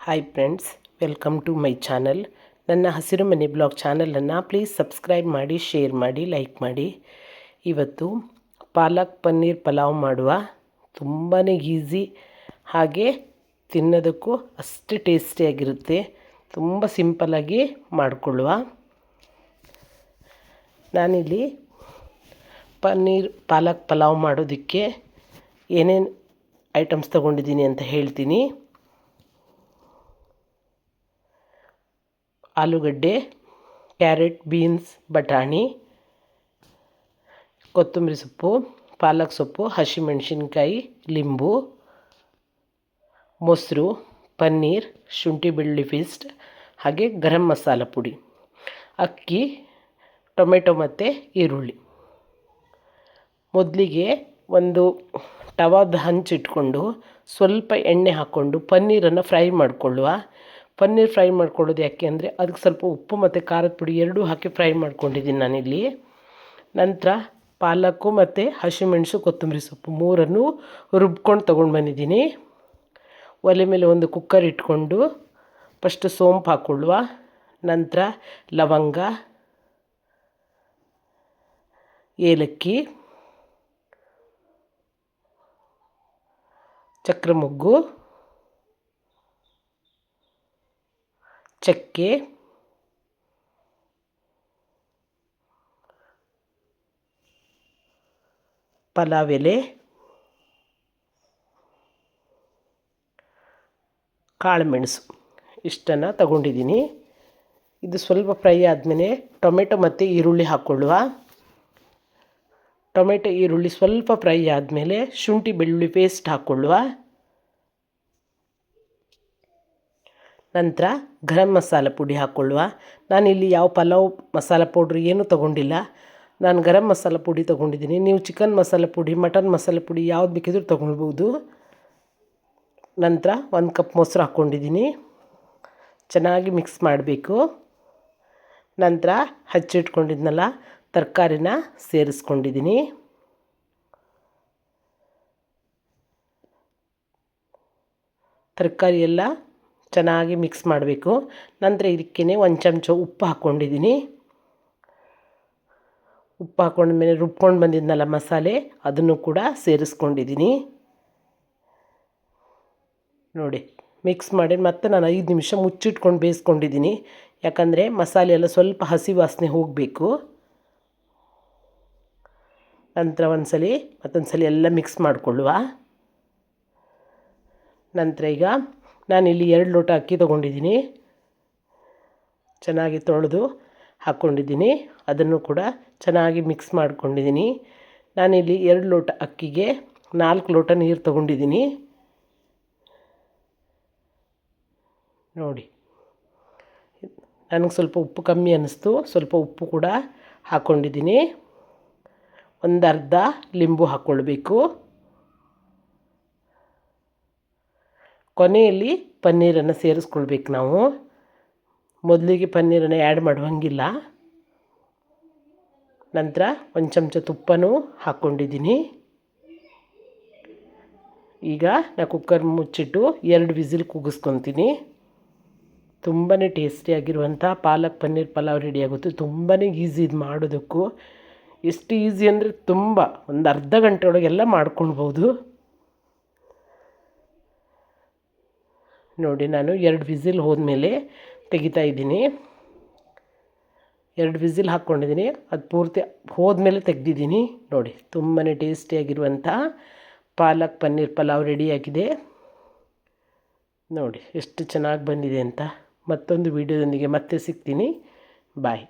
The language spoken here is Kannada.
Hi friends, welcome to my channel. ನನ್ನ ಹಸಿರು ಮನೆ ಬ್ಲಾಗ್ ಚಾನಲನ್ನು ಪ್ಲೀಸ್ ಸಬ್ಸ್ಕ್ರೈಬ್ ಮಾಡಿ, ಶೇರ್ ಮಾಡಿ, ಲೈಕ್ ಮಾಡಿ. ಇವತ್ತು ಪಾಲಕ್ ಪನ್ನೀರ್ ಪಲಾವ್ ಮಾಡುವ. ತುಂಬಾ ಈಸಿ, ಹಾಗೆ ತಿನ್ನೋದಕ್ಕೂ ಅಷ್ಟೇ ಟೇಸ್ಟಿಯಾಗಿರುತ್ತೆ. ತುಂಬ ಸಿಂಪಲ್ಲಾಗಿ ಮಾಡಿಕೊಳ್ಳುವ. ನಾನಿಲ್ಲಿ ಪಾಲಕ್ ಪಲಾವ್ ಮಾಡೋದಕ್ಕೆ ಏನೇನು ಐಟಮ್ಸ್ ತೊಗೊಂಡಿದ್ದೀನಿ ಅಂತ ಹೇಳ್ತೀನಿ. ಆಲೂಗಡ್ಡೆ, ಕ್ಯಾರೆಟ್, ಬೀನ್ಸ್, ಬಟಾಣಿ, ಕೊತ್ತಂಬರಿ ಸೊಪ್ಪು, ಪಾಲಕ್ ಸೊಪ್ಪು, ಹಸಿಮೆಣಸಿನ್ಕಾಯಿ, ಲಿಂಬು, ಮೊಸರು, ಪನ್ನೀರ್, ಶುಂಠಿ ಬೆಳ್ಳುಳ್ಳಿ ಪೇಸ್ಟ್, ಹಾಗೆ ಗರಂ ಮಸಾಲ ಪುಡಿ, ಅಕ್ಕಿ, ಟೊಮೆಟೊ ಮತ್ತು ಈರುಳ್ಳಿ. ಮೊದಲಿಗೆ ಒಂದು ತವಾದ ಹಂಚಿಟ್ಕೊಂಡು ಸ್ವಲ್ಪ ಎಣ್ಣೆ ಹಾಕ್ಕೊಂಡು ಪನ್ನೀರನ್ನು ಫ್ರೈ ಮಾಡಿಕೊಳ್ಳುವ. ಪನ್ನೀರ್ ಫ್ರೈ ಮಾಡ್ಕೊಳ್ಳೋದು ಯಾಕೆ ಅಂದರೆ ಅದಕ್ಕೆ ಸ್ವಲ್ಪ ಉಪ್ಪು ಮತ್ತು ಖಾರದ ಪುಡಿ ಎರಡೂ ಹಾಕಿ ಫ್ರೈ ಮಾಡ್ಕೊಂಡಿದ್ದೀನಿ ನಾನಿಲ್ಲಿ. ನಂತರ ಪಾಲಕ್ಕು ಮತ್ತು ಹಸಿಮೆಣಸು, ಕೊತ್ತಂಬರಿ ಸೊಪ್ಪು ಮೂರನ್ನು ರುಬ್ಕೊಂಡು ತೊಗೊಂಡು ಬಂದಿದ್ದೀನಿ. ಒಲೆ ಮೇಲೆ ಒಂದು ಕುಕ್ಕರ್ ಇಟ್ಕೊಂಡು ಫಸ್ಟು ಸೋಂಪು ಹಾಕ್ಕೊಳ್ಳುವ. ನಂತರ ಲವಂಗ, ಏಲಕ್ಕಿ, ಚಕ್ರ ಮೊಗ್ಗು, ಚಕ್ಕೆ, ಪಲಾವ್ ಎಲೆ, ಕಾಳುಮೆಣಸು ಇಷ್ಟನ್ನು ತಗೊಂಡಿದ್ದೀನಿ. ಇದು ಸ್ವಲ್ಪ ಫ್ರೈ ಆದಮೇಲೆ ಟೊಮೆಟೊ ಮತ್ತು ಈರುಳ್ಳಿ ಹಾಕ್ಕೊಳ್ಳುವ. ಟೊಮೆಟೊ ಈರುಳ್ಳಿ ಸ್ವಲ್ಪ ಫ್ರೈ ಆದಮೇಲೆ ಶುಂಠಿ ಬೆಳ್ಳುಳ್ಳಿ ಪೇಸ್ಟ್ ಹಾಕ್ಕೊಳ್ಳುವ. ನಂತರ ಗರಂ ಮಸಾಲ ಪುಡಿ ಹಾಕ್ಕೊಳ್ಳುವ. ನಾನಿಲ್ಲಿ ಯಾವ ಪಲಾವ್ ಮಸಾಲ ಪೌಡ್ರ್ ಏನೂ ತೊಗೊಂಡಿಲ್ಲ. ನಾನು ಗರಂ ಮಸಾಲ ಪುಡಿ ತೊಗೊಂಡಿದ್ದೀನಿ. ನೀವು ಚಿಕನ್ ಮಸಾಲ ಪುಡಿ, ಮಟನ್ ಮಸಾಲ ಪುಡಿ ಯಾವ್ದು ಬೇಕಿದ್ರೂ ತೊಗೊಳ್ಬೋದು. ನಂತರ 1 ಕಪ್ ಮೊಸರು ಹಾಕ್ಕೊಂಡಿದ್ದೀನಿ. ಚೆನ್ನಾಗಿ ಮಿಕ್ಸ್ ಮಾಡಬೇಕು. ನಂತರ ಹಚ್ಚಿಟ್ಕೊಂಡಿದ್ನಲ್ಲ ತರಕಾರಿನ ಸೇರಿಸ್ಕೊಂಡಿದ್ದೀನಿ. ತರಕಾರಿ ಎಲ್ಲ ಚೆನ್ನಾಗಿ ಮಿಕ್ಸ್ ಮಾಡಬೇಕು. ನಂತರ ಇದಕ್ಕೇ 1 ಚಮಚ ಉಪ್ಪು ಹಾಕ್ಕೊಂಡಿದ್ದೀನಿ. ಉಪ್ಪು ಹಾಕ್ಕೊಂಡ್ಮೇಲೆ ರುಬ್ಕೊಂಡು ಬಂದಿದ್ನಲ್ಲ ಮಸಾಲೆ, ಅದನ್ನು ಕೂಡ ಸೇರಿಸ್ಕೊಂಡಿದ್ದೀನಿ. ನೋಡಿ, ಮಿಕ್ಸ್ ಮಾಡಿ ಮತ್ತೆ ನಾನು 5 ನಿಮಿಷ ಮುಚ್ಚಿಟ್ಕೊಂಡು ಬೇಯಿಸ್ಕೊಂಡಿದ್ದೀನಿ. ಯಾಕಂದರೆ ಮಸಾಲೆ ಎಲ್ಲ ಸ್ವಲ್ಪ ಹಸಿ ವಾಸನೆ ಹೋಗಬೇಕು. ನಂತರ ಮತ್ತೊಂದು ಸಲ ಎಲ್ಲ ಮಿಕ್ಸ್ ಮಾಡಿಕೊಳ್ಳುವ. ನಂತರ ಈಗ ನಾನಿಲ್ಲಿ 2 ಲೋಟ ಅಕ್ಕಿ ತೊಗೊಂಡಿದ್ದೀನಿ. ಚೆನ್ನಾಗಿ ತೊಳೆದು ಹಾಕ್ಕೊಂಡಿದ್ದೀನಿ. ಅದನ್ನು ಕೂಡ ಚೆನ್ನಾಗಿ ಮಿಕ್ಸ್ ಮಾಡ್ಕೊಂಡಿದ್ದೀನಿ. ನಾನಿಲ್ಲಿ 2 ಲೋಟ ಅಕ್ಕಿಗೆ 4 ಲೋಟ ನೀರು ತೊಗೊಂಡಿದ್ದೀನಿ. ನೋಡಿ, ನನಗೆ ಸ್ವಲ್ಪ ಉಪ್ಪು ಕಮ್ಮಿ ಅನ್ನಿಸ್ತು. ಸ್ವಲ್ಪ ಉಪ್ಪು ಕೂಡ ಹಾಕ್ಕೊಂಡಿದ್ದೀನಿ. ಒಂದು ಅರ್ಧ ಲಿಂಬು ಹಾಕ್ಕೊಳ್ಬೇಕು. ಕೊನೆಯಲ್ಲಿ ಪನ್ನೀರನ್ನು ಸೇರಿಸ್ಕೊಳ್ಬೇಕು ನಾವು. ಮೊದಲಿಗೆ ಪನ್ನೀರನ್ನು ಆ್ಯಡ್ ಮಾಡುವಂಗಿಲ್ಲ. ನಂತರ 1 ಚಮಚ ತುಪ್ಪನೂ ಹಾಕ್ಕೊಂಡಿದ್ದೀನಿ. ಈಗ ನಾನು ಕುಕ್ಕರ್ ಮುಚ್ಚಿಟ್ಟು 2 ವಿಸಿಲ್ ಕೂಗಿಸ್ಕೊತೀನಿ. ತುಂಬಾ ಟೇಸ್ಟಿಯಾಗಿರುವಂಥ ಪಾಲಕ್ ಪನ್ನೀರ್ ಪಲಾವ್ ರೆಡಿಯಾಗುತ್ತೆ. ತುಂಬಾ ಈಸಿ ಇದು ಮಾಡೋದಕ್ಕೂ. ಎಷ್ಟು ಈಸಿ ಅಂದರೆ ತುಂಬ, ಒಂದು ಅರ್ಧ ಗಂಟೆ ಒಳಗೆಲ್ಲ ಮಾಡ್ಕೊಳ್ಬೋದು. ನೋಡಿ, ನಾನು 2 ವಿಸಿಲ್ ಹೋದ್ಮೇಲೆ ತೆಗಿತಾ ಇದ್ದೀನಿ. 2 ವಿಸಿಲ್ ಹಾಕ್ಕೊಂಡಿದ್ದೀನಿ. ಅದು ಪೂರ್ತಿ ಹೋದ್ಮೇಲೆ ತೆಗೆದಿದ್ದೀನಿ. ನೋಡಿ, ತುಂಬಾ ಟೇಸ್ಟಿಯಾಗಿರುವಂಥ ಪಾಲಕ್ ಪನ್ನೀರ್ ಪಲಾವ್ ರೆಡಿಯಾಗಿದೆ. ನೋಡಿ ಎಷ್ಟು ಚೆನ್ನಾಗಿ ಬಂದಿದೆ ಅಂತ. ಮತ್ತೊಂದು ವಿಡಿಯೋದೊಂದಿಗೆ ಮತ್ತೆ ಸಿಗ್ತೀನಿ. ಬಾಯ್.